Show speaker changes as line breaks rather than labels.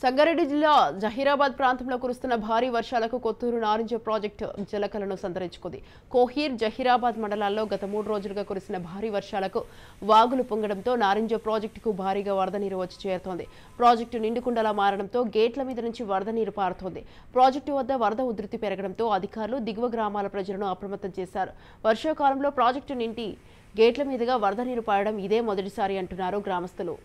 సంగారెడ్డి జిల్లా జహీరాబాద్ ప్రాంతంలో కురుస్తున్న భారీ వర్షాలకు కొత్తూరు నారింజ ప్రాజెక్టు జలకలను సంతరించుకుంది. కోహీర్, జహీరాబాద్ మండలాల్లో గత 3 రోజులుగా కురిసిన భారీ వర్షాలకు వాగులు పొంగడంతో నారింజ ప్రాజెక్టుకు భారీగా వరద నీరు వచ్చి చేరుతోంది. ప్రాజెక్టు నిండుకుండలా మారడంతో గేట్ల మీద నుంచి వరద నీరు పారుతోంది. ప్రాజెక్టు వద్ద వరద ఉధృతి పెరగడంతో అధికారులు దిగువ గ్రామాల ప్రజలను అప్రమత్తం చేశారు. వర్షాకాలంలో ప్రాజెక్టు నిండి గేట్ల మీదుగా వరద నీరు పారడం ఇదే మొదటిసారి అంటున్నారు గ్రామస్తులు.